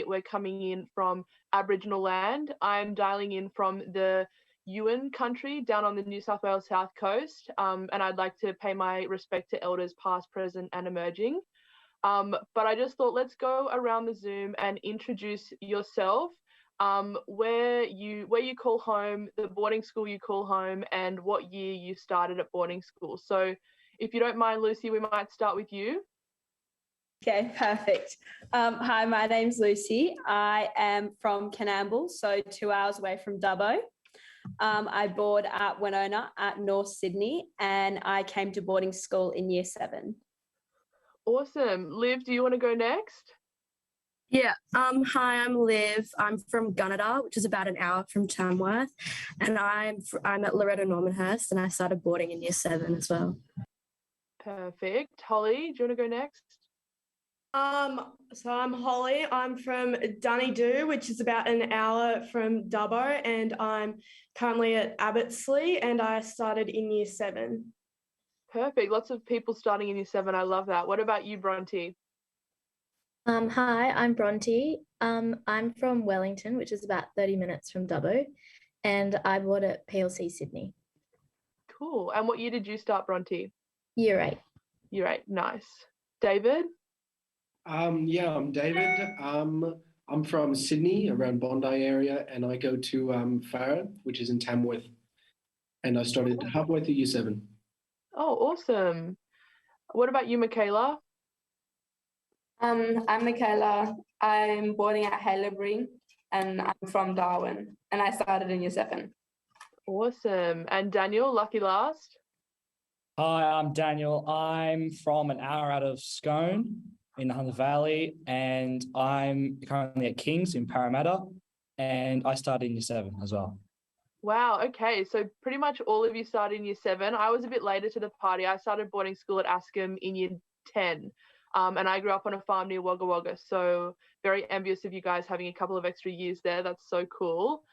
we're coming in from Aboriginal land. I'm dialing in from the Yuin country down on the New South Wales South Coast, and I'd like to pay my respect to elders past, present and emerging. But I just thought let's go around the Zoom and introduce yourself, where you call home, the boarding school you call home, and what year you started at boarding school. So if you don't mind, Lucy, we might start with you. Okay, perfect. Hi, my name's Lucy. I am from Canamble, so 2 hours away from Dubbo. I board at Wenona at North Sydney, and I came to boarding school in year 7. Awesome. Liv, do you want to go next? Yeah. Hi, I'm Liv. I'm from Gunnedah, which is about an hour from Tamworth, and I'm at Loreto, Normanhurst, and I started boarding in year 7 as well. Perfect. Holly, do you want to go next? So I'm Holly. I'm from Dunedoo, which is about an hour from Dubbo, and I'm currently at Abbotsleigh, and I started in year 7. Perfect. Lots of people starting in year 7. I love that. What about you, Bronte? Hi, I'm Bronte. I'm from Wellington, which is about 30 minutes from Dubbo, and I board at PLC Sydney. Cool. And what year did you start, Bronte? Year 8. Year 8. Nice. David? Yeah, I'm David. I'm from Sydney, around Bondi area, and I go to Farah, which is in Tamworth, and I started halfway through year 7. Oh, awesome. What about you, Michaela? I'm Michaela. I'm boarding at Haileybury, and I'm from Darwin, and I started in year 7. Awesome. And Daniel, lucky last? Hi, I'm Daniel. I'm from an hour out of Scone in the Hunter Valley, and I'm currently at King's in Parramatta, and I started in year 7 as well. Wow, okay. So pretty much all of you started in year 7. I was a bit later to the party. I started boarding school at Askham in year 10. And I grew up on a farm near Wagga Wagga, so very envious of you guys having a couple of extra years there. That's so cool.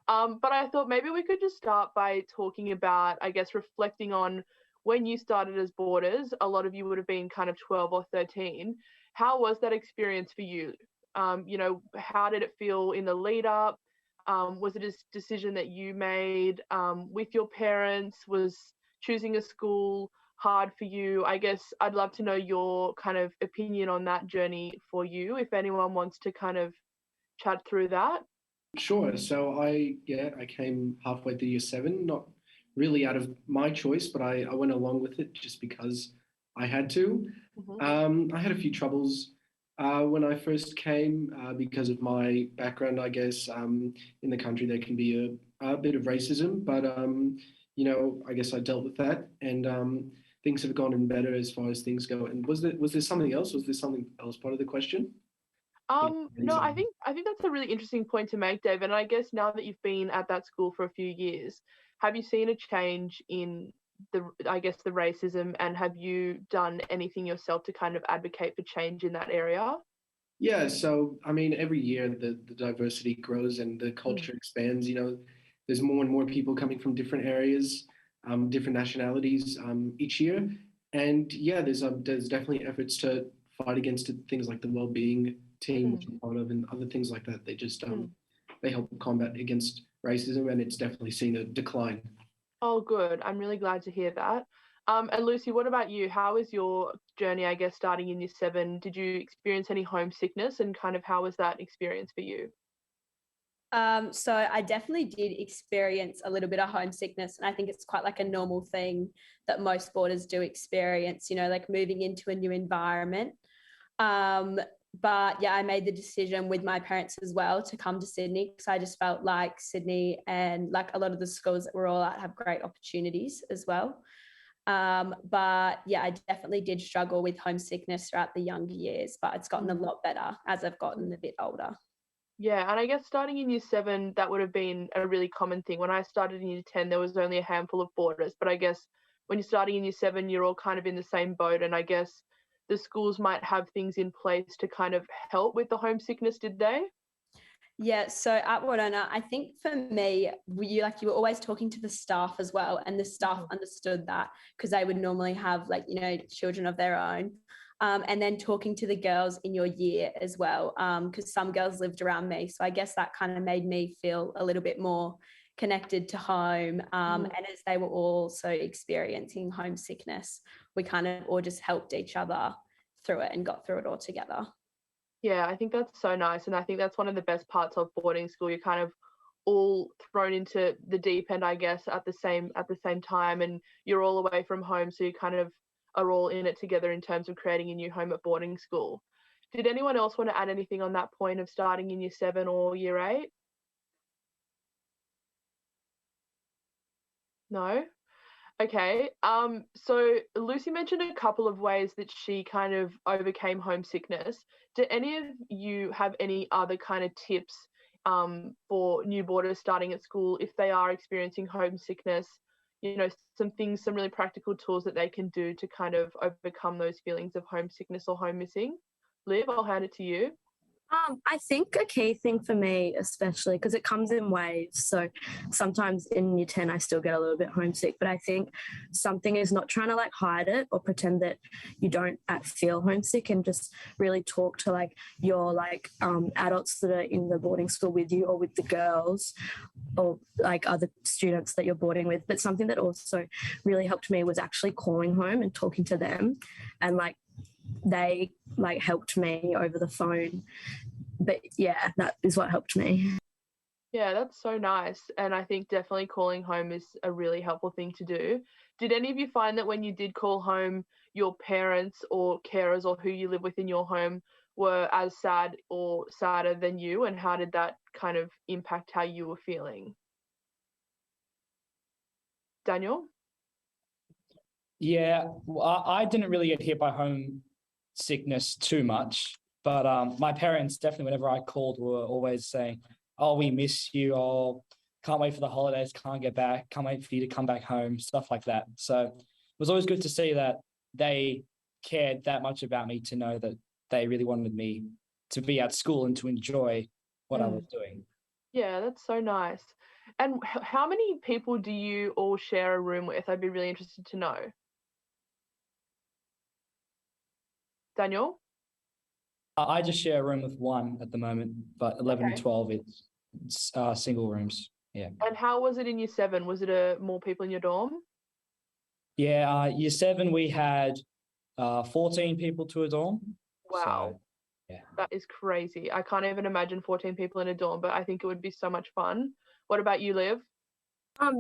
But I thought maybe we could just start by talking about, I guess, reflecting on when you started as boarders. A lot of you would have been kind of 12 or 13. How was that experience for you? How did it feel in the lead up? Was it a decision that you made with your parents? Was choosing a school hard for you? I guess I'd love to know your kind of opinion on that journey for you, if anyone wants to kind of chat through that. Sure. So I came halfway through year 7, not really out of my choice, but I went along with it just because I had to. I had a few troubles when I first came because of my background, I guess. In the country, there can be a bit of racism, but, I guess I dealt with that, and things have gotten better as far as things go. And was there something else? Was there something else part of the question? No, I think that's a really interesting point to make, David. And I guess now that you've been at that school for a few years, have you seen a change in the racism, and have you done anything yourself to kind of advocate for change in that area? Yeah, so I mean, every year the diversity grows and the culture expands. There's more and more people coming from different areas, different nationalities each year, and yeah, there's definitely efforts to fight against things like the well-being team, which I'm part of, and other things like that. They just they help combat against racism, and it's definitely seen a decline. Oh, good. I'm really glad to hear that. And Lucy, what about you? How was your journey, I guess, starting in year 7? Did you experience any homesickness, and kind of how was that experience for you? So I definitely did experience a little bit of homesickness, and I think it's quite like a normal thing that most boarders do experience, like moving into a new environment. But yeah, I made the decision with my parents as well to come to Sydney, because I just felt like Sydney and like a lot of the schools that we're all at have great opportunities as well. But yeah, I definitely did struggle with homesickness throughout the younger years, but it's gotten a lot better as I've gotten a bit older. Yeah, and I guess starting in year 7, that would have been a really common thing. When I started in year 10, there was only a handful of boarders, but I guess when you're starting in year 7, you're all kind of in the same boat, and I guess the schools might have things in place to kind of help with the homesickness, did they? Yeah, so at Wenona, I think for me, you were always talking to the staff as well, and the staff understood that, because they would normally have children of their own. and then talking to the girls in your year as well, because some girls lived around me. So I guess that kind of made me feel a little bit more connected to home. And as they were also experiencing homesickness, we kind of all just helped each other through it and got through it all together. Yeah, I think that's so nice. And I think that's one of the best parts of boarding school. You're kind of all thrown into the deep end, I guess, at the same time, and you're all away from home. So you kind of are all in it together in terms of creating a new home at boarding school. Did anyone else want to add anything on that point of starting in year 7 or year 8? No? Okay. So Lucy mentioned a couple of ways that she kind of overcame homesickness. Do any of you have any other kind of tips for new boarders starting at school if they are experiencing homesickness? You know, some really practical tools that they can do to kind of overcome those feelings of homesickness or home missing. Liv, I'll hand it to you. I think a key thing for me, especially because it comes in waves. So sometimes in year 10, I still get a little bit homesick, but I think something is not trying to like hide it or pretend that you don't feel homesick, and just really talk to like your like adults that are in the boarding school with you, or with the girls, or like other students that you're boarding with. But something that also really helped me was actually calling home and talking to them, and like they like helped me over the phone. But yeah, that is what helped me. Yeah, that's so nice. And I think definitely calling home is a really helpful thing to do. Did any of you find that when you did call home, your parents or carers or who you live with in your home were as sad or sadder than you? And how did that kind of impact how you were feeling? Daniel? Yeah, well, I didn't really get hit by homesickness too much, but my parents definitely, whenever I called, were always saying, "Oh, we miss you. Oh, can't wait for the holidays. Can't get back. Can't wait for you to come back home." Stuff like that. So it was always good to see that they cared that much about me, to know that they really wanted me to be at school and to enjoy what I was doing. Yeah, that's so nice. And how many people do you all share a room with? I'd be really interested to know. Daniel? I just share a room with one at the moment, but 11 and 12 it's single rooms. Yeah. And how was it in year 7? Was it more people in your dorm? Yeah, year 7 we had 14 people to a dorm. Wow. So, yeah. That is crazy. I can't even imagine 14 people in a dorm, but I think it would be so much fun. What about you, Liv?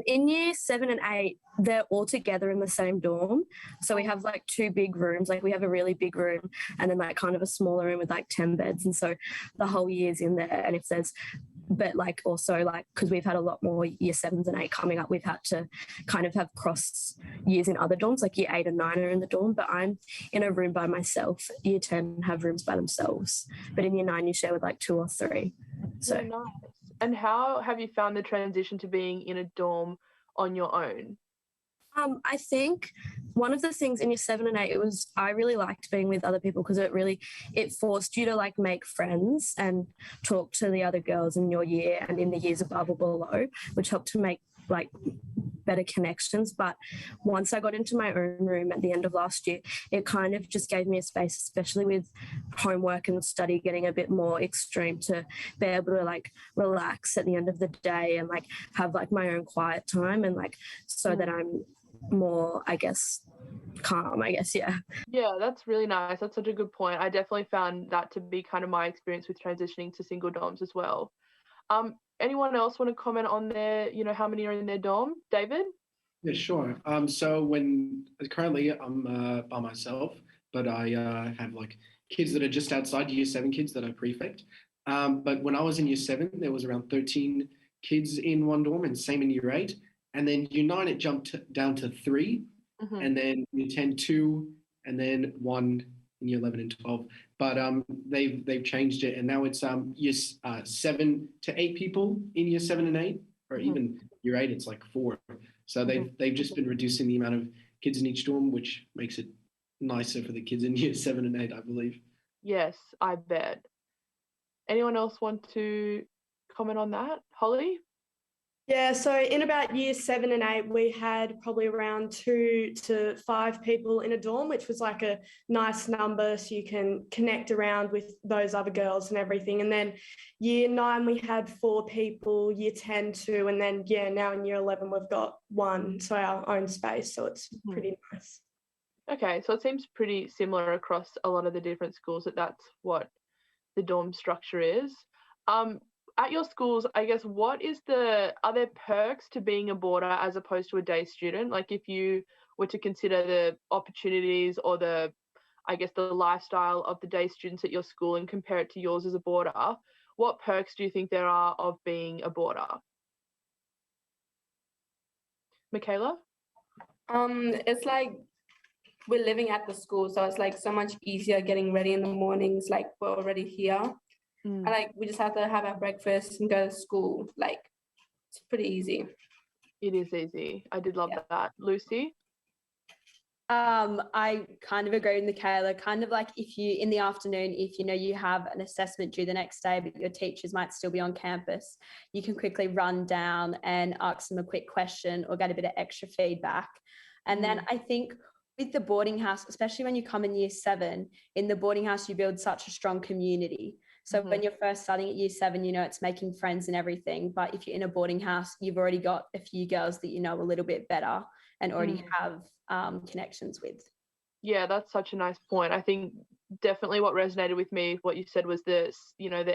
In year 7 and 8, they're all together in the same dorm. So we have like 2 big rooms. Like we have a really big room and then like kind of a smaller room with like 10 beds. And so the whole year's in there. And if there's, but like also like, because we've had a lot more year 7s and 8 coming up, we've had to kind of have cross years in other dorms, like year 8 and 9 are in the dorm, but I'm in a room by myself. Year 10 have rooms by themselves. But in year 9, you share with like 2 or 3. So yeah, nice. And how have you found the transition to being in a dorm on your own? I think one of the things in year 7 and 8, I really liked being with other people, because it forced you to like make friends and talk to the other girls in your year and in the years above or below, which helped to make like better connections. But once I got into my own room at the end of last year, it kind of just gave me a space, especially with homework and study getting a bit more extreme, to be able to like relax at the end of the day and like have like my own quiet time, and like so that I'm more, I guess, calm, I guess. Yeah, that's really nice. That's such a good point. I definitely found that to be kind of my experience with transitioning to single dorms as well. Anyone else want to comment on how many are in their dorm? David? Yeah, sure. So currently I'm by myself, but I have like kids that are just outside year 7 kids that are prefect. But when I was in year 7, there was around 13 kids in one dorm, and same in year 8. And then year 9, it jumped down to 3, and then year 10, 2, and then 1 in year 11 and 12. But they've changed it, and now it's year 7 to 8 people in year 7 and 8, or even year 8, it's like 4. So they've just been reducing the amount of kids in each dorm, which makes it nicer for the kids in year 7 and 8, I believe. Yes, I bet. Anyone else want to comment on that? Holly? Yeah, so in about year 7 and 8, we had probably around 2 to 5 people in a dorm, which was like a nice number so you can connect around with those other girls and everything. And then year 9, we had 4 people, year 10, 2, and then, yeah, now in year 11, we've got 1, so our own space. So it's pretty nice. Okay, so it seems pretty similar across a lot of the different schools that's what the dorm structure is. At your schools, I guess, are there perks to being a boarder as opposed to a day student? Like if you were to consider the opportunities or the lifestyle of the day students at your school and compare it to yours as a boarder, what perks do you think there are of being a boarder? Michaela? It's like we're living at the school, so it's like so much easier getting ready in the mornings, like we're already here. And like we just have to have our breakfast and go to school. Like it's pretty easy. It is easy. I did love that. Lucy? I kind of agree with Michaela. Kind of like if you in the afternoon, if you know you have an assessment due the next day, but your teachers might still be on campus, you can quickly run down and ask them a quick question or get a bit of extra feedback. And then I think with the boarding house, especially when you come in year 7, in the boarding house, you build such a strong community. So when you're first starting at year 7, you know, it's making friends and everything. But if you're in a boarding house, you've already got a few girls that you know a little bit better and already have connections with. Yeah, that's such a nice point. I think definitely what resonated with me, what you said, was the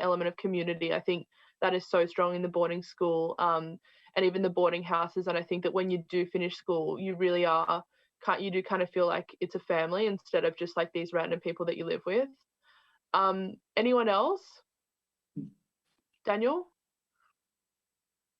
element of community. I think that is so strong in the boarding school and even the boarding houses. And I think that when you do finish school, you really you do kind of feel like it's a family instead of just like these random people that you live with. Anyone else? Daniel?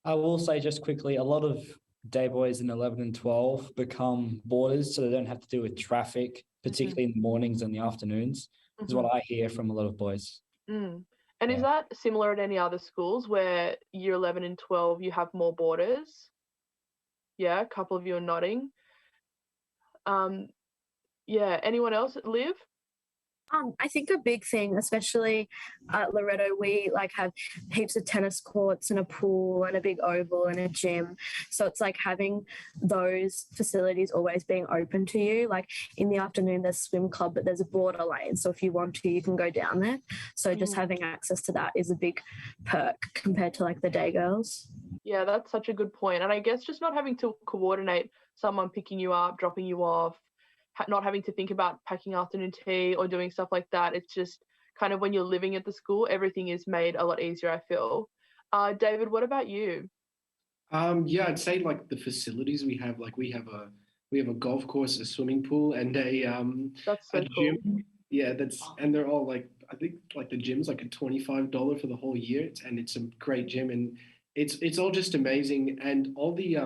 I will say just quickly, a lot of day boys in 11 and 12 become boarders, so they don't have to deal with traffic, particularly in the mornings and the afternoons, is what I hear from a lot of boys. And is that similar at any other schools where year 11 and 12 you have more boarders? Yeah, a couple of you are nodding. Anyone else? Liv? I think a big thing, especially at Loreto, we like have heaps of tennis courts and a pool and a big oval and a gym. So it's like having those facilities always being open to you. Like in the afternoon, there's swim club, but there's a border lane. So if you want to, you can go down there. So just having access to that is a big perk compared to like the day girls. Yeah, that's such a good point. And I guess just not having to coordinate someone picking you up, dropping you off, not having to think about packing afternoon tea or doing stuff like that. It's just kind of when you're living at the school, everything is made a lot easier, I feel. David, what about you? I'd say like the facilities we have, like we have a golf course, a swimming pool, and that's so a cool. gym. Yeah, and they're all like, I think like the gym's like a $25 for the whole year, and it's a great gym, and it's all just amazing, and all the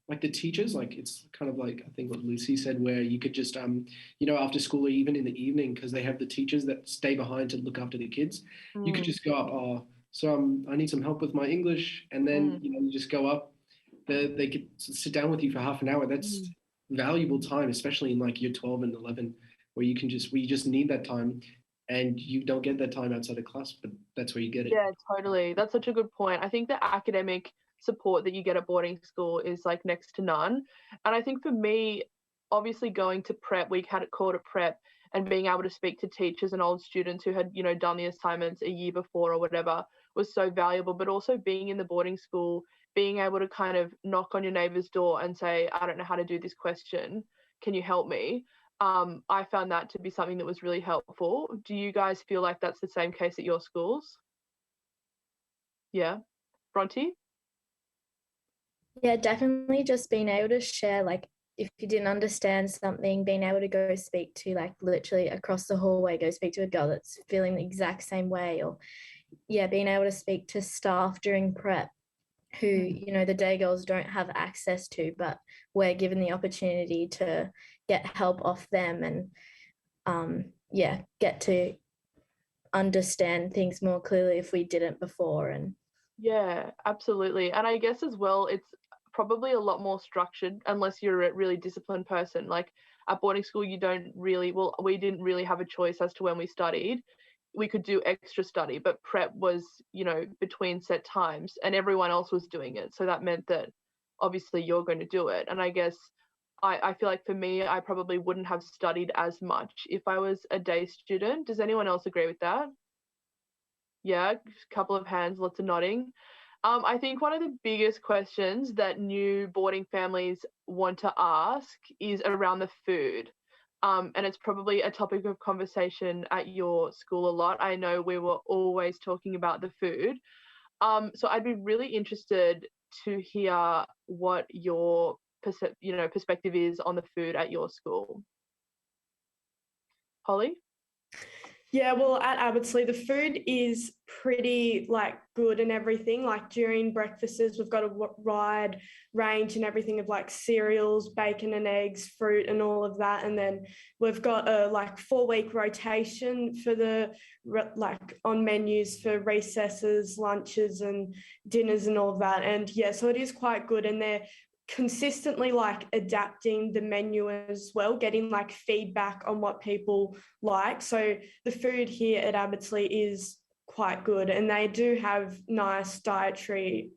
like the teachers, like it's kind of like I think what Lucy said, where you could just after school or even in the evening, because they have the teachers that stay behind to look after the kids, you could just go up, so I need some help with my English, and then you just go up. They could sit down with you for half an hour. That's valuable time, especially in like year 12 and 11, where you just need that time, and you don't get that time outside of class, but that's where you get it. Yeah, totally. That's such a good point. I think the academic support that you get at boarding school is like next to none. And I think for me, obviously going to prep, we had it called a prep, and being able to speak to teachers and old students who had, done the assignments a year before or whatever was so valuable. But also being in the boarding school, being able to kind of knock on your neighbor's door and say, I don't know how to do this question. Can you help me? I found that to be something that was really helpful. Do you guys feel like that's the same case at your schools? Yeah. Bronte? Yeah, definitely just being able to share, like, if you didn't understand something, being able to go speak to, like, literally across the hallway, go speak to a girl that's feeling the exact same way, or, being able to speak to staff during prep who, the day girls don't have access to, but we're given the opportunity to get help off them and, get to understand things more clearly if we didn't before. And yeah, absolutely. And I guess as well, it's probably a lot more structured unless you're a really disciplined person. Like at boarding school, we didn't really have a choice as to when we studied. we could do extra study, but prep was, between set times and everyone else was doing it. So that meant that obviously you're going to do it. And I guess I feel like for me, I probably wouldn't have studied as much if I was a day student. Does anyone else agree with that? Yeah, a couple of hands, lots of nodding. I think one of the biggest questions that new boarding families want to ask is around the food. And it's probably a topic of conversation at your school a lot. I know we were always talking about the food. So I'd be really interested to hear what your perspective is on the food at your school. Holly? Yeah, well, at Abbotsleigh, the food is pretty good and everything. Like during breakfasts, we've got a wide range and everything of cereals, bacon and eggs, fruit and all of that. And then we've got a 4-week rotation for the on menus for recesses, lunches and dinners and all of that. And yeah, so it is quite good. And they're consistently adapting the menu as well, getting feedback on what people like. So the food here at Abbotsleigh is quite good, and they do have nice dietary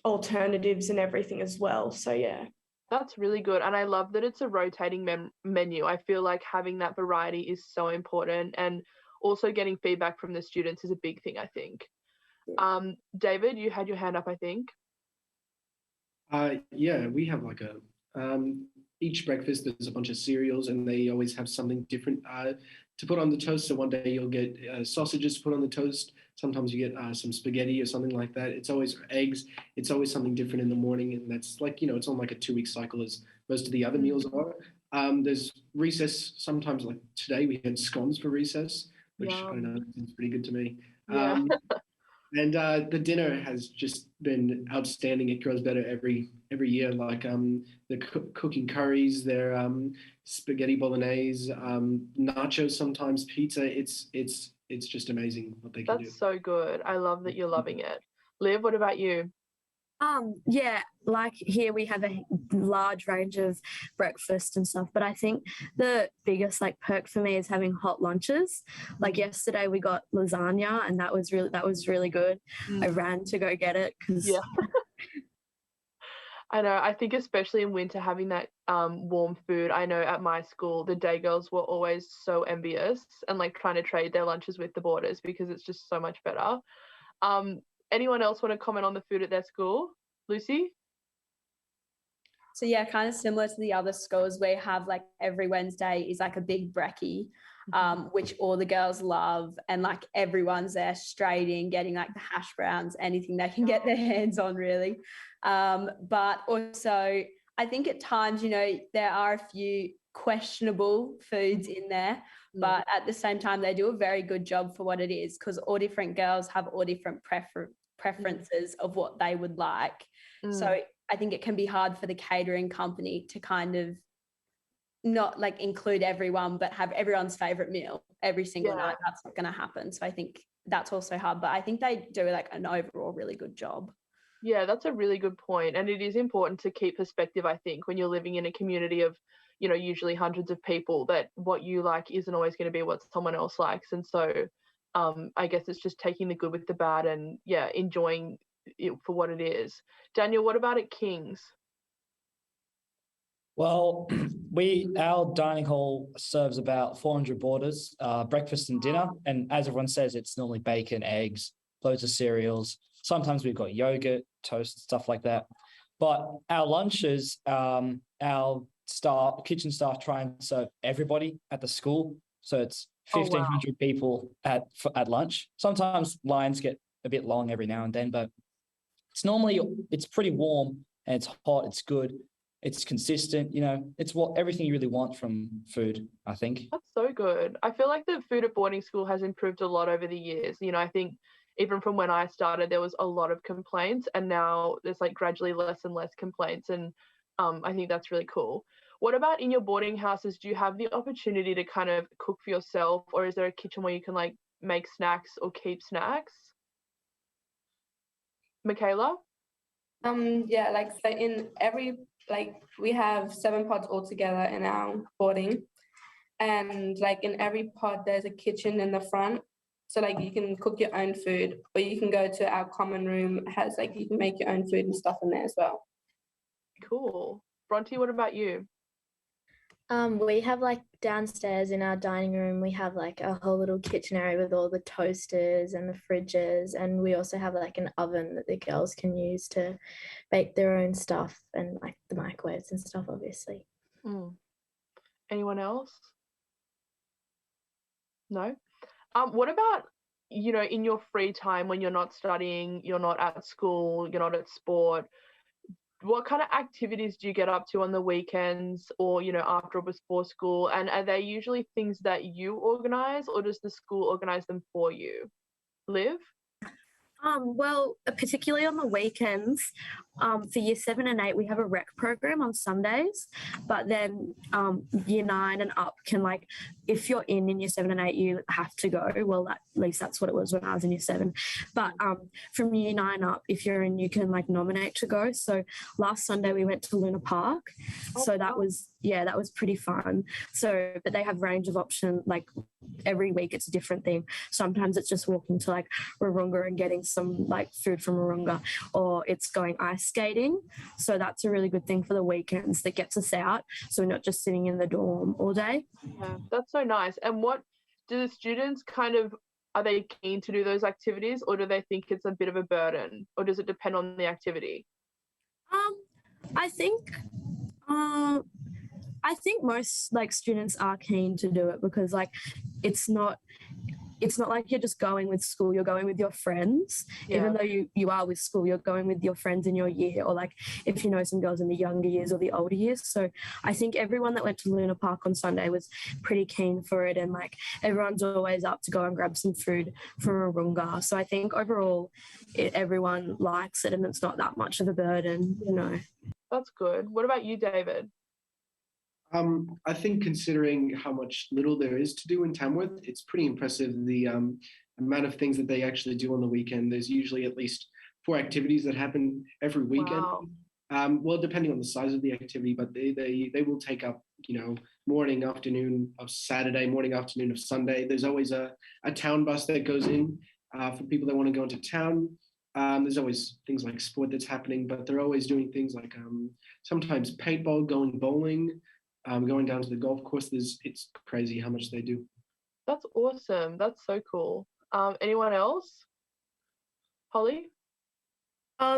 alternatives and everything as well. So yeah, that's really good. And I love that it's a rotating menu. I feel like having that variety is so important, and also getting feedback from the students is a big thing, I think. David, you had your hand up, I think. Yeah, we have each breakfast there's a bunch of cereals, and they always have something different to put on the toast. So one day you'll get sausages put on the toast. Sometimes you get some spaghetti or something like that. It's always eggs. It's always something different in the morning, and that's it's on a 2-week cycle as most of the other meals are. There's recess. Sometimes today we had scones for recess, which I don't know, seems pretty good to me. Yeah. And the dinner has just been outstanding. It grows better every year. They're cooking curries, they're spaghetti bolognese, nachos, sometimes pizza. It's just amazing what they can do. That's so good. I love that you're loving it. Liv, what about you? Yeah, here we have a large range of breakfast and stuff, but I think the biggest perk for me is having hot lunches. Yesterday we got lasagna, and that was really good. I ran to go get it because I know. I think especially in winter, having that warm food. I know at my school, the day girls were always so envious and trying to trade their lunches with the boarders because it's just so much better. Anyone else want to comment on the food at their school? Lucy? So yeah, kind of similar to the other schools, we have every Wednesday is a big brekkie, which all the girls love, and everyone's there straight in getting the hash browns, anything they can get their hands on really. But also I think at times, there are a few questionable foods in there, but at the same time they do a very good job for what it is, because all different girls have all different preferences of what they would like. So I think it can be hard for the catering company to kind of not include everyone, but have everyone's favorite meal every single night. That's not going to happen. So I think that's also hard, but I think they do an overall really good job. Yeah, that's a really good point. And it is important to keep perspective, I think, when you're living in a community of, usually hundreds of people, that what you like isn't always going to be what someone else likes. And so I guess it's just taking the good with the bad and, enjoying it for what it is. Daniel, what about at King's? Well, our dining hall serves about 400 boarders, breakfast and dinner. And as everyone says, it's normally bacon, eggs, loads of cereals. Sometimes we've got yogurt, toast, stuff like that. But our lunches, our kitchen staff try and serve everybody at the school. So it's 1,500 people at lunch. Sometimes lines get a bit long every now and then, but it's pretty warm and it's hot. It's good. It's consistent. It's everything you really want from food, I think. That's so good. I feel like the food at boarding school has improved a lot over the years. I think even from when I started, there was a lot of complaints, and now there's gradually less and less complaints. And I think that's really cool. What about in your boarding houses? Do you have the opportunity to kind of cook for yourself, or is there a kitchen where you can make snacks or keep snacks? Michaela? Yeah, so in every, we have 7 pods altogether in our boarding, and in every pod there's a kitchen in the front, So like you can cook your own food, or you can go to our common room. It has like you can make your own food and stuff in there as well. Cool. Bronte, what about you? We have like downstairs in our dining room, we have like a whole little kitchen area with all the toasters and the fridges, and we also have like an oven that the girls can use to bake their own stuff, and like the microwaves and stuff, obviously. Anyone else? No? What about, in your free time when you're not studying, you're not at school, you're not at sport, what kind of activities do you get up to on the weekends or, after or before school? And are they usually things that you organise, or does the school organise them for you? Liv? Well, particularly on the weekends, for year 7 and 8, we have a rec program on Sundays, but then year 9 and up can, like, if you're in year 7 and 8, you have to go. Well, at least that's what it was when I was in year 7. But from year 9 up, if you're in, you can like nominate to go. So last Sunday we went to Luna Park. So that was pretty fun. So, but they have range of options, like every week it's a different theme. Sometimes it's just walking to like Wahroonga and getting some like food from Wahroonga, or it's going ice skating. So that's a really good thing for the weekends that gets us out, so we're not just sitting in the dorm all day. Yeah, that's so nice. And what do the students are they keen to do those activities, or do they think it's a bit of a burden, or does it depend on the activity? I think most like students are keen to do it, because like it's not like you're just going with school, you're going with your friends. Even though you are with school, you're going with your friends in your year, or like if you know some girls in the younger years or the older years. So I think everyone that went to Luna Park on Sunday was pretty keen for it, and like everyone's always up to go and grab some food from Wahroonga. So I think overall everyone likes it, and it's not that much of a burden, That's good. What about you, David? I think considering how much little there is to do in Tamworth, it's pretty impressive the amount of things that they actually do on the weekend. There's usually at least 4 activities that happen every weekend. Wow. Well, depending on the size of the activity, but they will take up, morning, afternoon of Saturday, morning, afternoon of Sunday. There's always a town bus that goes in for people that want to go into town. There's always things like sport that's happening, but they're always doing things like sometimes paintball, going bowling, going down to the golf course. It's crazy how much they do. That's awesome. That's so cool. Anyone else? Holly?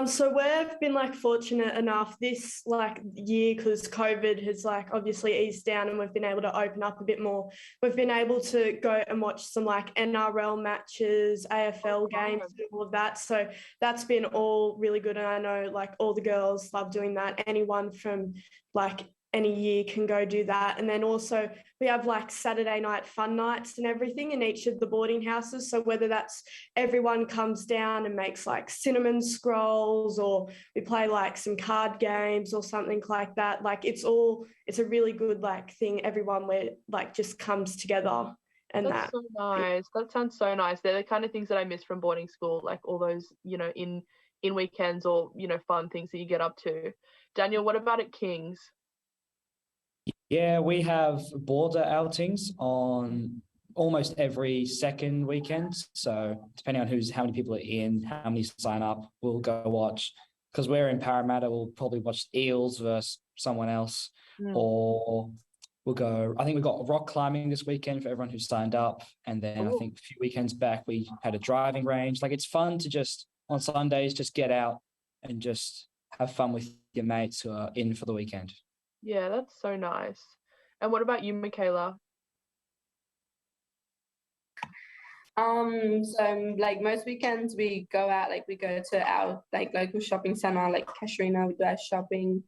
So we've been like fortunate enough this like year, because COVID has like obviously eased down and we've been able to open up a bit more. We've been able to go and watch some like NRL matches, AFL games, and all of that. So that's been all really good. And I know like all the girls love doing that. Anyone from like any year can go do that. And then also we have like Saturday night fun nights and everything in each of the boarding houses. So whether that's everyone comes down and makes like cinnamon scrolls, or we play like some card games or something like that, like it's a really good like thing. Everyone where like just comes together. And that's so nice. That sounds so nice. They're the kind of things that I miss from boarding school, like all those, in weekends, or, fun things that you get up to. Daniel, what about at King's? Yeah, we have border outings on almost every second weekend. So depending on how many people are in, how many sign up, we'll go watch. Because we're in Parramatta, we'll probably watch Eels versus someone else. Or we'll go, I think we've got rock climbing this weekend for everyone who's signed up. And then I think a few weekends back, we had a driving range. Like, it's fun to just, on Sundays, just get out and just have fun with your mates who are in for the weekend. Yeah, that's so nice. And what about you, Michaela? So like most weekends we go out, like we go to our like local shopping centre, like Casuarina, we do our shopping.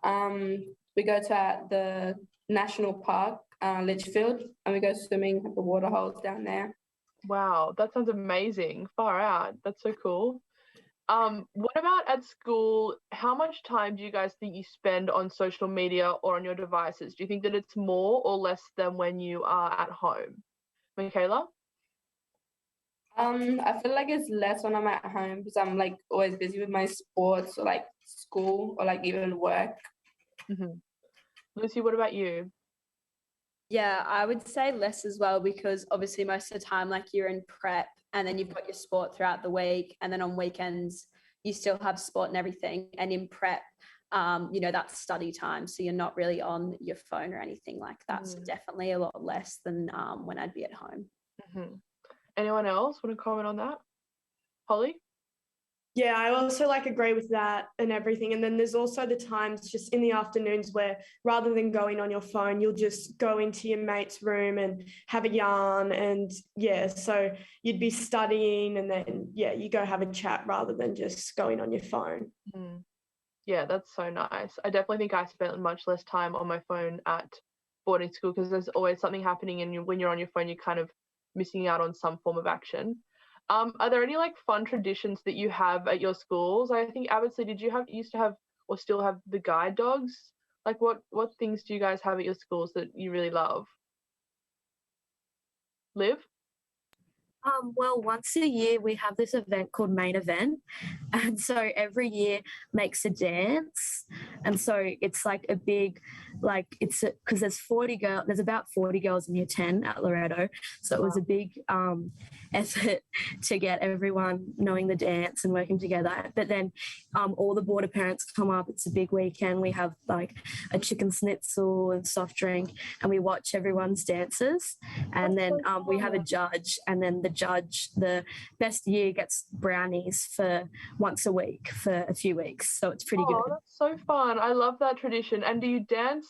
We go to the national park, Litchfield, and we go swimming at the water holes down there. Wow, that sounds amazing. Far out. That's so cool. What about at school? How much time do you guys think you spend on social media or on your devices? Do you think that it's more or less than when you are at home? Michaela? I feel like it's less when I'm at home, because I'm like always busy with my sports or like school or like even work. Lucy, what about you? Yeah, I would say less as well, because obviously most of the time, like, you're in prep and then you've got your sport throughout the week, and then on weekends you still have sport and everything. And in prep, that's study time, so you're not really on your phone or anything like that. So definitely a lot less than when I'd be at home. Mm-hmm. Anyone else want to comment on that? Holly? Yeah, I also agree with that and everything. And then there's also the times just in the afternoons where rather than going on your phone, you'll just go into your mate's room and have a yarn. And so you'd be studying and then, you go have a chat rather than just going on your phone. Yeah, that's so nice. I definitely think I spent much less time on my phone at boarding school, because there's always something happening, and when you're on your phone, you're kind of missing out on some form of action. Are there any fun traditions that you have at your schools? I think Abbotsleigh, used to have or still have the guide dogs? What things do you guys have at your schools that you really love? Liv? Well, once a year we have this event called Main Event, and so every year makes a dance, and so it's a big, it's because there's about 40 girls in year 10 at Loreto, so it was a big effort to get everyone knowing the dance and working together. But then all the boarder parents come up. It's a big weekend. We have a chicken schnitzel and soft drink, and we watch everyone's dances, and then we have a judge, and then the best year gets brownies for once a week for a few weeks, so it's pretty good. That's so fun. I love that tradition. And do you dance?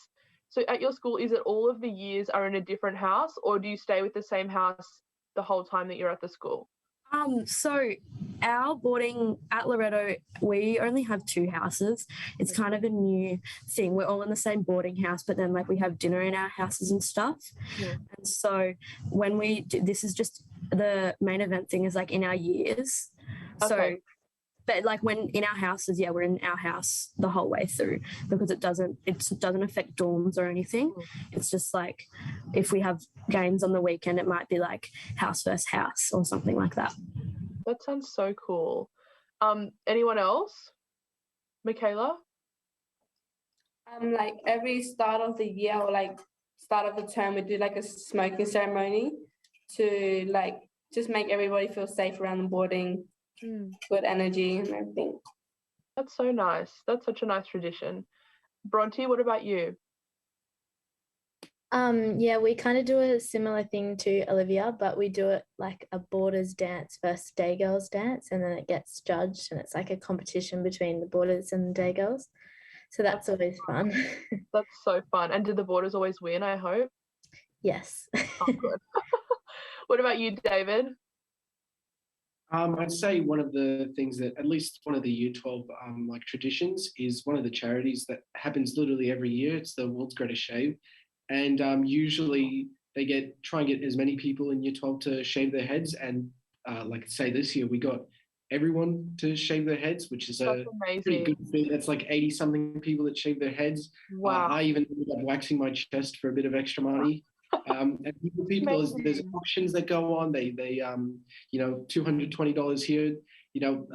So at your school, is it all of the years are in a different house, or do you stay with the same house the whole time that you're at the school? So our boarding at Loreto, we only have 2 houses. It's kind of a new thing. We're all in the same boarding house, but then we have dinner in our houses and stuff. Yeah. And so when we do, this is just the main event thing is in our years. Okay. So but when in our houses, we're in our house the whole way through, because it doesn't affect dorms or anything. It's just if we have games on the weekend, it might be house versus house or something like that. That sounds so cool. Anyone else? Michaela? Every start of the year or start of the term, we do a smoking ceremony to just make everybody feel safe around the boarding. Good energy and everything. That's so nice. That's such a nice tradition. Bronte, what about you? We kind of do a similar thing to Olivia, but we do it a boarders dance versus day girls dance, and then it gets judged, and it's a competition between the boarders and the day girls. So that's always fun. That's so fun. And do the boarders always win, I hope? Yes. Oh, good. What about you, David? I'd say one of the things that, at least one of the Year 12 traditions, is one of the charities that happens literally every year. It's the World's Greatest Shave, and usually they try and get as many people in Year 12 to shave their heads. And say this year we got everyone to shave their heads, which is a pretty good thing. That's 80 something people that shave their heads. Wow! I even ended up waxing my chest for a bit of extra money. And people there's auctions that go on. They $220 here.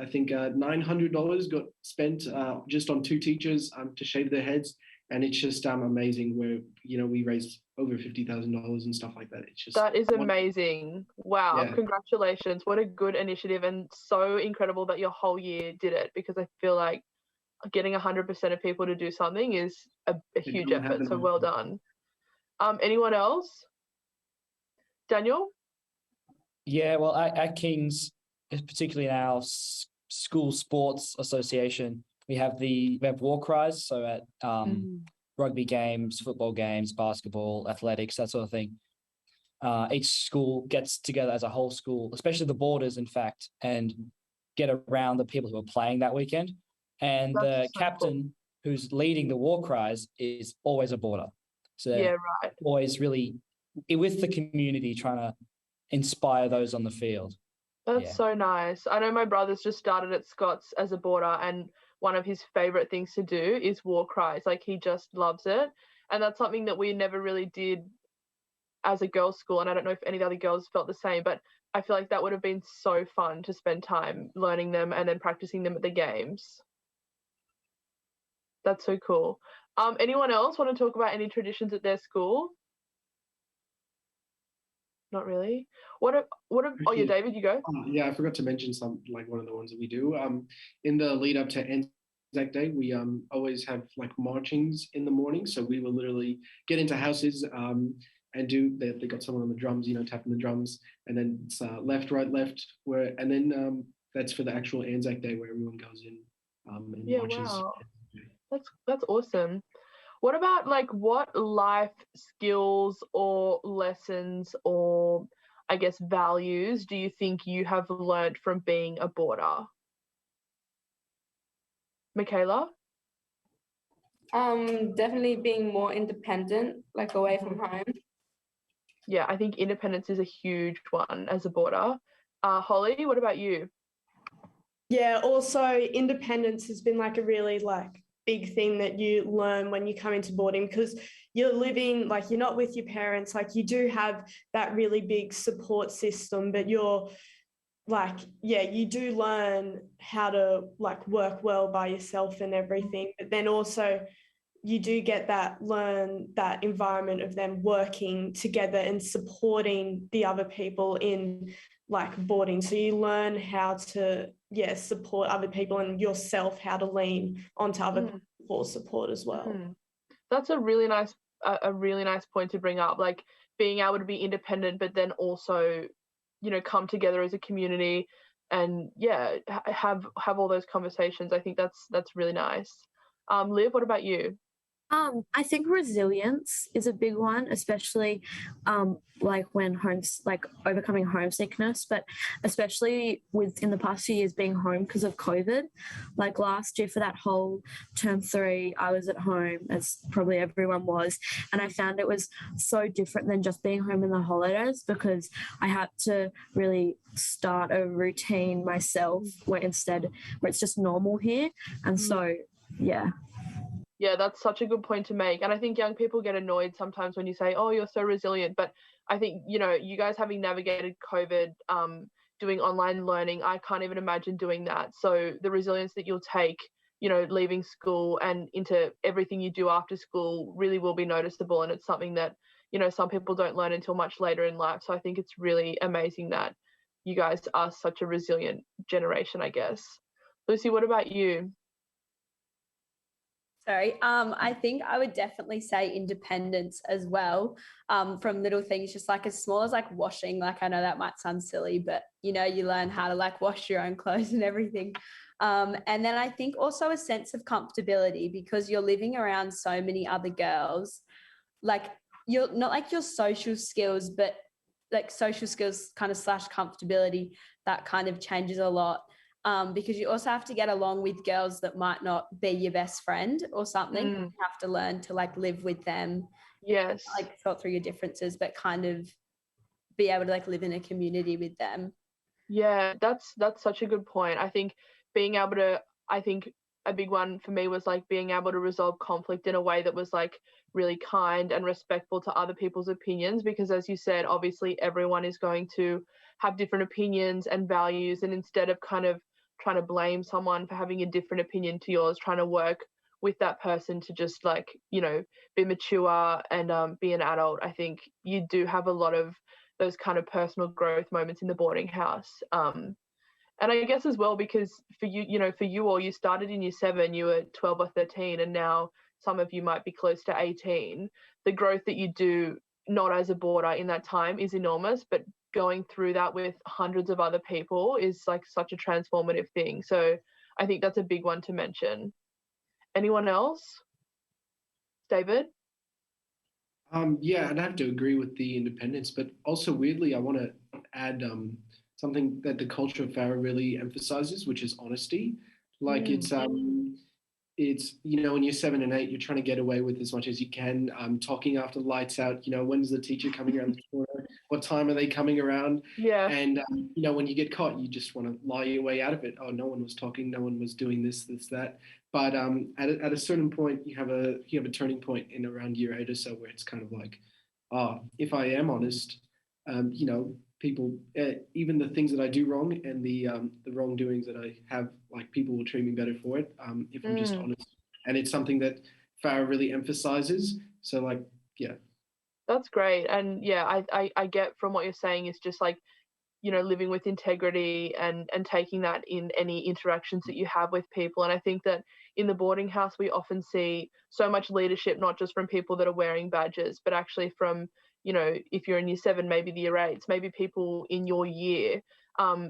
I think $900 got spent just on 2 teachers to shave their heads, and it's just amazing. Where we raised over $50,000 and stuff like that. It's just that is amazing. Wow! Yeah. Congratulations! What a good initiative, and so incredible that your whole year did it. Because I feel getting 100% of people to do something is a huge effort. So well done. Anyone else? Daniel? Yeah, well, at King's, particularly in our school sports association, we have war cries. So at rugby games, football games, basketball, athletics, that sort of thing. Each school gets together as a whole school, especially the boarders, in fact, and get around the people who are playing that weekend. And the captain who's leading the war cries is always a boarder. So always really with the community, trying to inspire those on the field. That's so nice. I know my brother's just started at Scott's as a boarder, and one of his favorite things to do is war cries. He just loves it. And that's something that we never really did as a girls' school. And I don't know if any of the other girls felt the same, but I feel that would have been so fun to spend time learning them and then practicing them at the games. That's so cool. Anyone else want to talk about any traditions at their school? Not really. Oh yeah, Actually, David, you go. yeah, I forgot to mention some, like one of the ones that we do. In the lead up to Anzac Day, we always have like marchings in the morning. So we will literally get into houses and they got someone on the drums, tapping the drums, and then it's left, right, left, and then that's for the actual Anzac Day where everyone goes in and Yeah, marches. wow. That's awesome. What about like what life skills or lessons or I guess values do you think you have learned from being a boarder? Michaela? Definitely being more independent, like away from home. Yeah, I think independence is a huge one as a boarder. Holly, what about you? Yeah, also independence has been like a really like big thing that you learn when you come into boarding, because you're living, like you're not with your parents, like you do have that really big support system, but you're like, yeah, you do learn how to like work well by yourself and everything, but then also you do learn that environment of them working together and supporting the other people in like boarding. So you learn how to, support other people and yourself, how to lean onto other people for support as well. That's a really nice point to bring up, like being able to be independent, but then also, come together as a community and have all those conversations. I think that's really nice. Liv, what about you? I think resilience is a big one, especially like when like overcoming homesickness, but especially within the past few years being home because of COVID. Like last year for that whole term 3, I was at home, as probably everyone was, and I found it was so different than just being home in the holidays, because I had to really start a routine myself where it's just normal here. And so, yeah. Yeah, that's such a good point to make. And I think young people get annoyed sometimes when you say, oh, you're so resilient. But I think, you guys having navigated COVID, doing online learning, I can't even imagine doing that. So the resilience that you'll take, leaving school and into everything you do after school really will be noticeable. And it's something that, some people don't learn until much later in life. So I think it's really amazing that you guys are such a resilient generation, I guess. Lucy, what about you? I think I would definitely say independence as well, from little things, just like as small as like washing. Like I know that might sound silly, but you learn how to like wash your own clothes and everything. And then I think also a sense of comfortability, because you're living around so many other girls. Like you're not like your social skills, but like social skills kind of / comfortability, that kind of changes a lot. Because you also have to get along with girls that might not be your best friend or something. You have to learn to like live with them. Yes. Like sort through your differences, but kind of be able to like live in a community with them. Yeah, that's such a good point. I think a big one for me was like being able to resolve conflict in a way that was like really kind and respectful to other people's opinions, because as you said, obviously everyone is going to have different opinions and values, and instead of kind of trying to blame someone for having a different opinion to yours, trying to work with that person to just like, be mature and be an adult. I think you do have a lot of those kind of personal growth moments in the boarding house. And I guess as well, because for you all, you started in year 7, you were 12 or 13, and now some of you might be close to 18. The growth that you do, not as a boarder in that time, is enormous, but going through that with hundreds of other people is like such a transformative thing. So I think that's a big one to mention. Anyone else? David? Yeah, I'd have to agree with the independence, but also weirdly, I want to add something that the culture of Farah really emphasizes, which is honesty. Like it's when you're 7 and 8, you're trying to get away with as much as you can. Talking after the lights out. When's the teacher coming around the corner? What time are they coming around? Yeah. And when you get caught, you just want to lie your way out of it. Oh, no one was talking. No one was doing this, that. But at a certain point, you have a turning point in around year 8 or so, where it's kind of like, if I am honest, people, even the things that I do wrong and the wrongdoings that I have, like people will treat me better for it if I'm just honest. And it's something that Farah really emphasizes. So like, yeah. That's great. And yeah, I get from what you're saying is just like, living with integrity and taking that in any interactions that you have with people. And I think that in the boarding house, we often see so much leadership, not just from people that are wearing badges, but actually from, if you're in year 7, maybe the year 8s, maybe people in your year,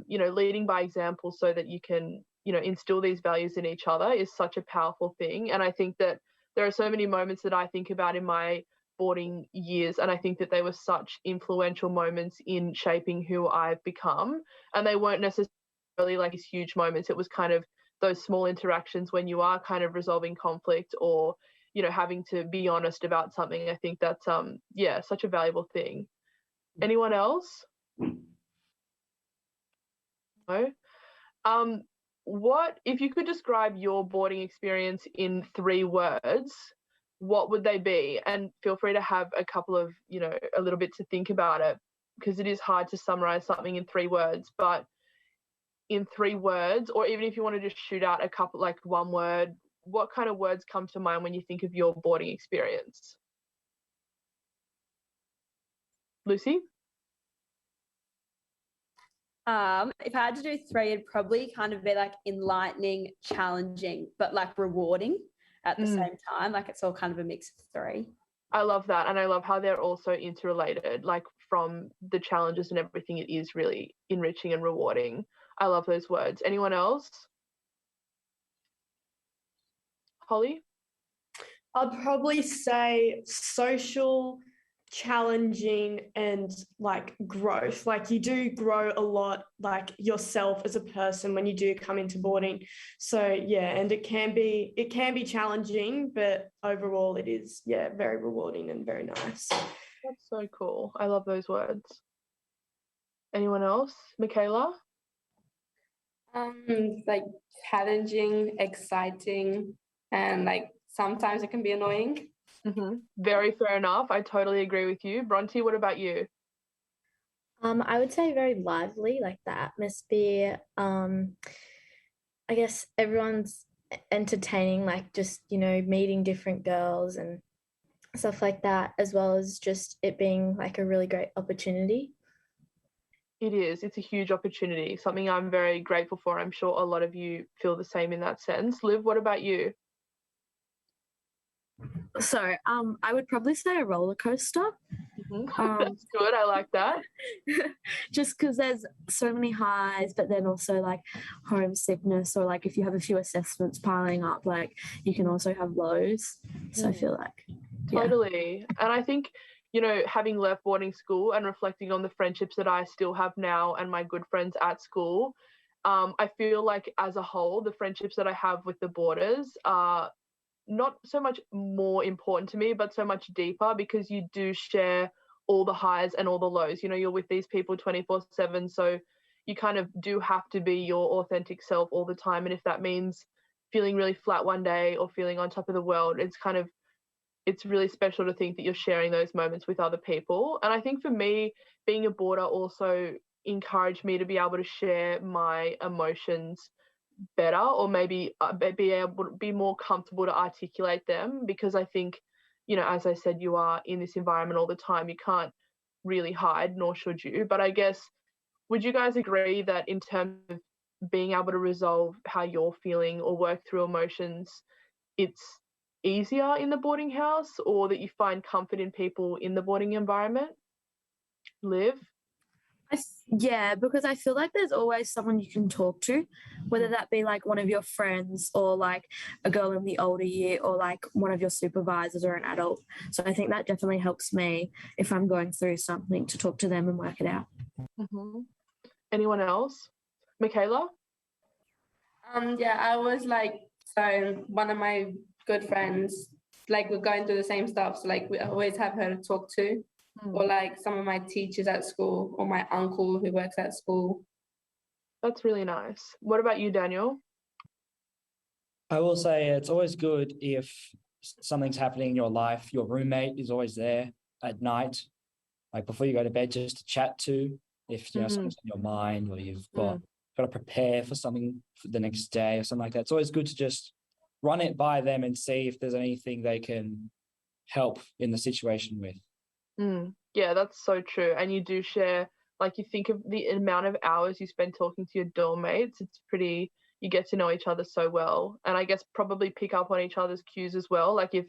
leading by example so that you can, instill these values in each other is such a powerful thing. And I think that there are so many moments that I think about in my boarding years, and I think that they were such influential moments in shaping who I've become. And they weren't necessarily like these huge moments. It was kind of those small interactions when you are kind of resolving conflict or having to be honest about something. I think that's such a valuable thing. Anyone else? No. What if you could describe your boarding experience in 3 words? What would they be? And feel free to have a couple of, a little bit to think about it, because it is hard to summarize something in 3 words. But in 3 words, or even if you want to just shoot out a couple, like one word, what kind of words come to mind when you think of your boarding experience? Lucy? If I had to do 3, it'd probably kind of be like enlightening, challenging, but like rewarding at the same time. Like it's all kind of a mix of 3. I love that. And I love how they're also interrelated, like from the challenges and everything, it is really enriching and rewarding. I love those words. Anyone else? Holly? I'd probably say social, challenging, and like growth. Like you do grow a lot, like yourself as a person when you do come into boarding. So yeah, and it can be challenging, but overall it is very rewarding and very nice. That's so cool. I love those words. Anyone else? Michaela? Like challenging, exciting, and like sometimes it can be annoying. Very fair enough. I totally agree with you. Bronte, what about you? I would say very lively, like the atmosphere. I guess everyone's entertaining, like just, meeting different girls and stuff like that, as well as just it being like a really great opportunity. It is. It's a huge opportunity, something I'm very grateful for. I'm sure a lot of you feel the same in that sense. Liv, what about you? So I would probably say a roller coaster. That's good. I like that. Just because there's so many highs, but then also like homesickness, or like if you have a few assessments piling up, like you can also have lows. So I feel like totally. And I think, having left boarding school and reflecting on the friendships that I still have now and my good friends at school, I feel like as a whole, the friendships that I have with the boarders are not so much more important to me, but so much deeper, because you do share all the highs and all the lows. You're with these people 24/7, so you kind of do have to be your authentic self all the time. And if that means feeling really flat one day or feeling on top of the world, it's really special to think that you're sharing those moments with other people. And I think for me, being a boarder also encouraged me to be able to share my emotions better, or maybe be able to be more comfortable to articulate them, because I think, as I said, you are in this environment all the time. You can't really hide, nor should you. But I guess, would you guys agree that in terms of being able to resolve how you're feeling or work through emotions, it's easier in the boarding house, or that you find comfort in people in the boarding environment? Liv? Yeah, because I feel like there's always someone you can talk to, whether that be like one of your friends or like a girl in the older year or like one of your supervisors or an adult. So I think that definitely helps me if I'm going through something, to talk to them and work it out. Anyone else? Michaela? I was like, so one of my good friends, like we're going through the same stuff, so like we always have her to talk to. Or like some of my teachers at school, or my uncle who works at school. That's really nice. What about you, Daniel? I will say it's always good if something's happening in your life, your roommate is always there at night, like before you go to bed, just to chat to, if something's on your mind, or you've got to prepare for something for the next day or something like that. It's always good to just run it by them and see if there's anything they can help in the situation with. Yeah, that's so true. And you do share, like, you think of the amount of hours you spend talking to your dorm mates, it's pretty, you get to know each other so well. And I guess probably pick up on each other's cues as well. Like, if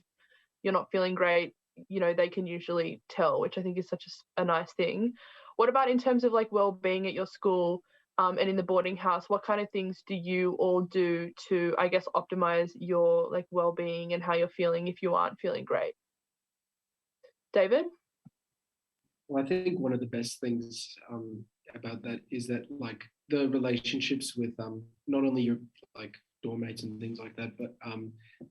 you're not feeling great, they can usually tell, which I think is such a nice thing. What about in terms of like well-being at your school and in the boarding house? What kind of things do you all do to, I guess, optimize your like well-being and how you're feeling if you aren't feeling great? David? Well, I think one of the best things about that is that like the relationships with not only your like dorm mates and things like that, but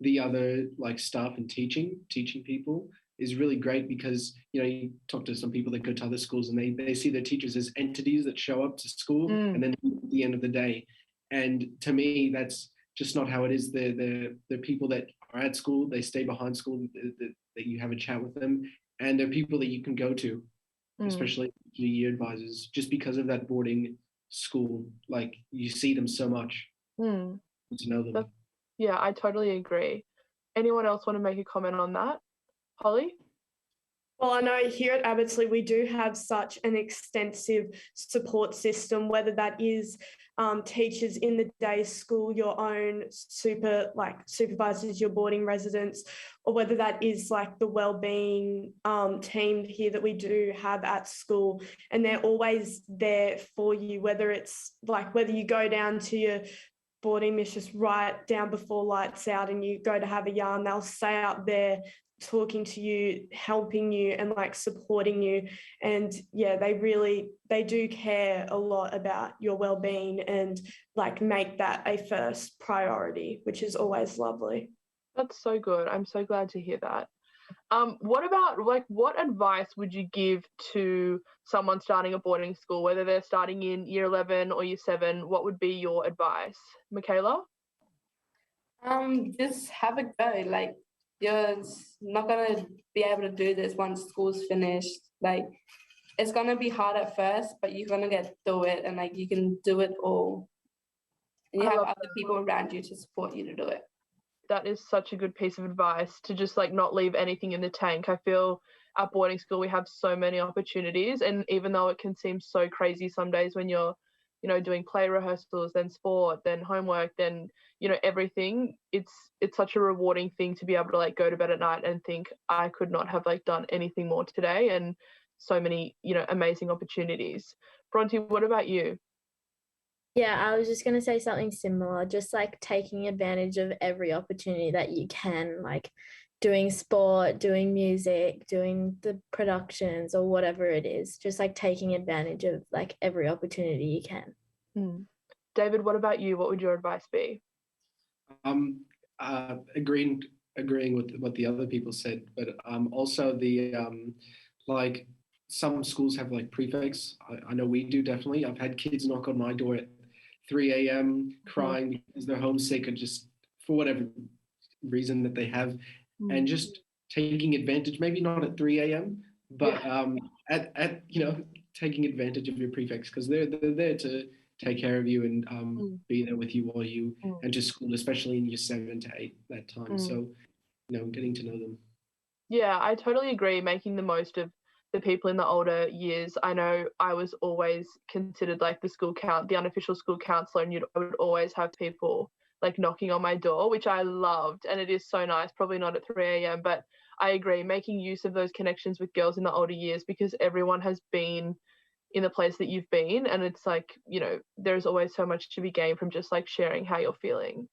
the other like staff and teaching people is really great because you talk to some people that go to other schools and they see their teachers as entities that show up to school and then at the end of the day. And to me, that's just not how it is. The people that are at school, they stay behind school, that you have a chat with them, and they're people that you can go to, especially the year advisors, just because of that boarding school. Like you see them so much to know them. Yeah, I totally agree. Anyone else want to make a comment on that? Holly? Well, I know here at Abbotsleigh, we do have such an extensive support system, whether that is teachers in the day school, your own supervisors, your boarding residents, or whether that is like the wellbeing team here that we do have at school. And they're always there for you, whether it's like whether you go down to your boarding mistress right down before lights out and you go to have a yarn, they'll stay up there talking to you, helping you and like supporting you. And yeah, they do care a lot about your well-being and like make that a first priority, which is always lovely. That's so good. I'm so glad to hear that. What about like what advice would you give to someone starting a boarding school, whether they're starting in year 11 or year 7? What would be your advice? Michaela? Just have a go. Like you're not gonna be able to do this once school's finished. Like it's gonna be hard at first, but you're gonna get through it and like you can do it all. And you have other people around you to support you to do it. That is such a good piece of advice, to just like not leave anything in the tank. I feel at boarding school we have so many opportunities, and even though it can seem so crazy some days when you're doing play rehearsals, then sport, then homework, then everything, it's such a rewarding thing to be able to like go to bed at night and think I could not have like done anything more today, and so many amazing opportunities. Bronte, what about you? Yeah, I was just going to say something similar, just like taking advantage of every opportunity that you can, like doing sport, doing music, doing the productions or whatever it is, just like taking advantage of like every opportunity you can. David, what about you? What would your advice be? Agreeing with what the other people said, but also the like some schools have like prefects. I know we do, definitely. I've had kids knock on my door at 3 a.m. crying because they're homesick or just for whatever reason that they have, and just taking advantage, maybe not at 3 a.m., but at taking advantage of your prefects, because they're there to take care of you and be there with you while you enter school, especially in year 7 to 8 that time. So, getting to know them. Yeah, I totally agree. Making the most of the people in the older years. I know I was always considered like the unofficial school counselor, and I would always have people like knocking on my door, which I loved, and it is so nice. Probably not at 3 a.m., but I agree, making use of those connections with girls in the older years, because everyone has been in the place that you've been, and it's like, there's always so much to be gained from just like sharing how you're feeling.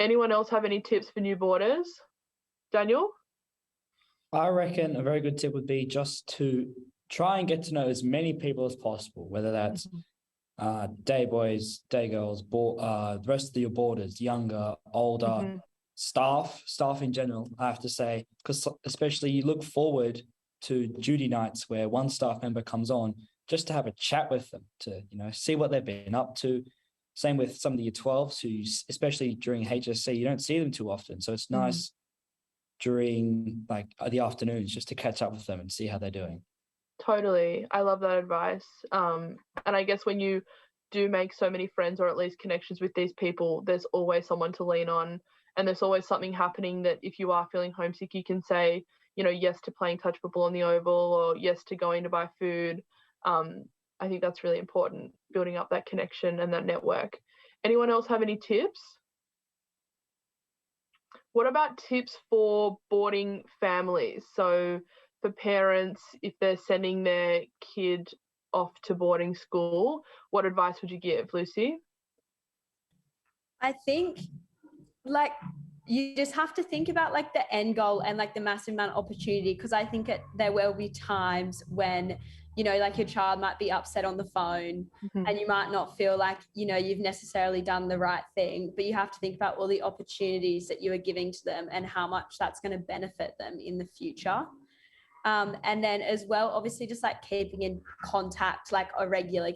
Anyone else have any tips for new boarders? Daniel? I reckon a very good tip would be just to try and get to know as many people as possible, whether that's day boys, day girls, the rest of your boarders, younger, older, staff in general, I have to say, because especially you look forward to duty nights where one staff member comes on just to have a chat with them, to see what they've been up to. Same with some of the year 12s who, especially during HSC, you don't see them too often. So it's nice during like the afternoons just to catch up with them and see how they're doing. Totally. I love that advice. And I guess when you do make so many friends, or at least connections with these people, there's always someone to lean on, and there's always something happening that if you are feeling homesick, you can say, yes to playing touch football on the oval, or yes to going to buy food. I think that's really important, building up that connection and that network. Anyone else have any tips? What about tips for boarding families? So for parents, if they're sending their kid off to boarding school, what advice would you give, Lucy? I think like you just have to think about like the end goal and like the massive amount of opportunity, because I think there will be times when, like your child might be upset on the phone and you might not feel like, you've necessarily done the right thing, but you have to think about all the opportunities that you are giving to them and how much that's going to benefit them in the future. And then as well, obviously just like keeping in contact, like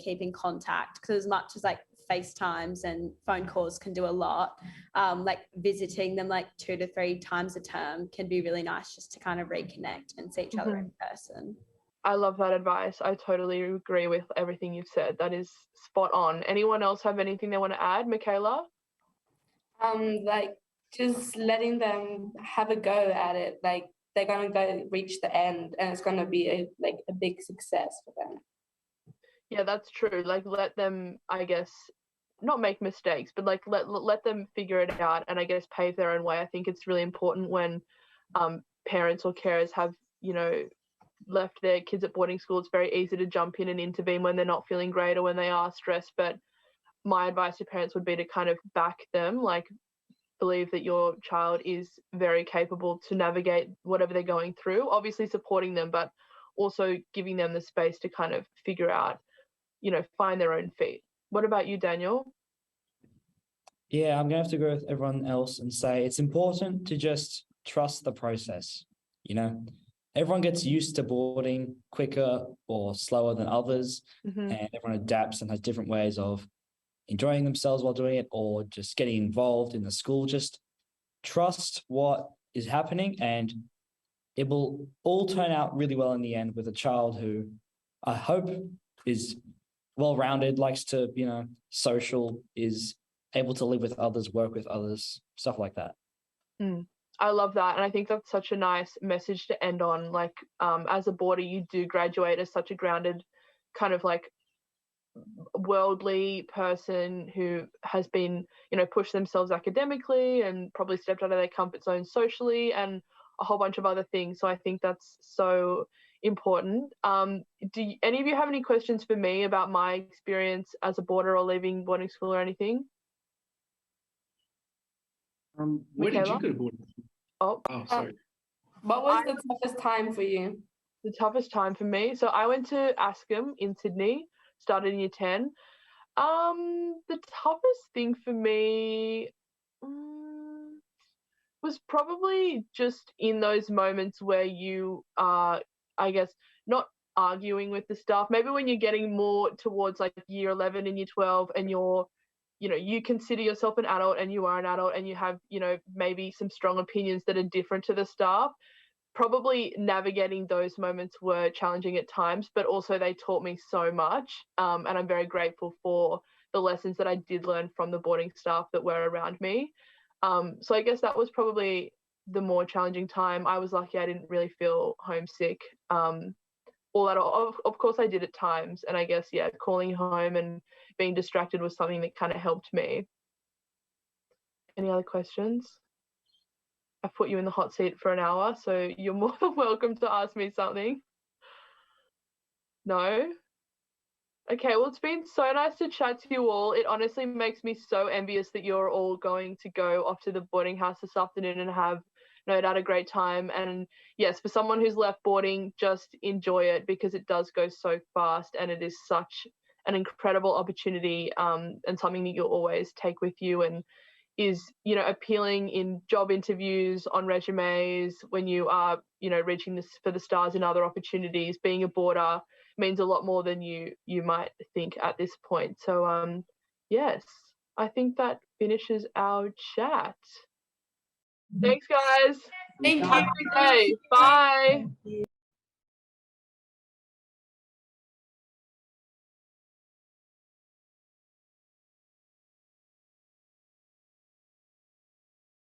keeping contact, because as much as like FaceTimes and phone calls can do a lot, like visiting them like 2 to 3 times a term can be really nice, just to kind of reconnect and see each other in person. I love that advice. I totally agree with everything you've said. That is spot on. Anyone else have anything they want to add, Michaela? Like just letting them have a go at it. Like they're going to go reach the end and it's going to be a big success for them. Yeah, that's true. Like let them, I guess, not make mistakes, but like let them figure it out and I guess pave their own way. I think it's really important when parents or carers have, left their kids at boarding school. It's very easy to jump in and intervene when they're not feeling great or when they are stressed. But my advice to parents would be to kind of back them, like believe that your child is very capable to navigate whatever they're going through, obviously supporting them, but also giving them the space to kind of figure out, find their own feet. What about you, Daniel? Yeah, I'm going to have to go with everyone else and say it's important to just trust the process. Everyone gets used to boarding quicker or slower than others, and everyone adapts and has different ways of enjoying themselves while doing it or just getting involved in the school. Just trust what is happening and it will all turn out really well in the end with a child who I hope is well-rounded, likes to, social, is able to live with others, work with others, stuff like that. I love that. And I think that's such a nice message to end on. Like, as a boarder, you do graduate as such a grounded kind of like worldly person who has been, pushed themselves academically and probably stepped out of their comfort zone socially and a whole bunch of other things. So I think that's so important. Do any of you have any questions for me about my experience as a boarder or leaving boarding school or anything? Where did you go to boarding school? Oh, sorry. What was the toughest time for you? The toughest time for me? So I went to Askham in Sydney, started in year 10. The toughest thing for me was probably just in those moments where you are, I guess, not arguing with the staff. Maybe when you're getting more towards like year 11 and year 12 and you're, you consider yourself an adult and you are an adult and you have, maybe some strong opinions that are different to the staff. Probably navigating those moments were challenging at times, but also they taught me so much. And I'm very grateful for the lessons that I did learn from the boarding staff that were around me. So I guess that was probably the more challenging time. I was lucky I didn't really feel homesick all that. Of course I did at times. And I guess, calling home and being distracted was something that kind of helped me. Any other questions? I've put you in the hot seat for an hour, so you're more than welcome to ask me something. No? Okay, well, it's been so nice to chat to you all. It honestly makes me so envious that you're all going to go off to the boarding house this afternoon and have no doubt a great time. And yes, for someone who's left boarding, just enjoy it because it does go so fast and it is such an incredible opportunity and something that you'll always take with you and is, appealing in job interviews, on resumes, when you are, reaching this for the stars in other opportunities. Being a boarder means a lot more than you might think at this point. So, yes, I think that finishes our chat. Thanks, guys. Thank Have a you. great day. Bye.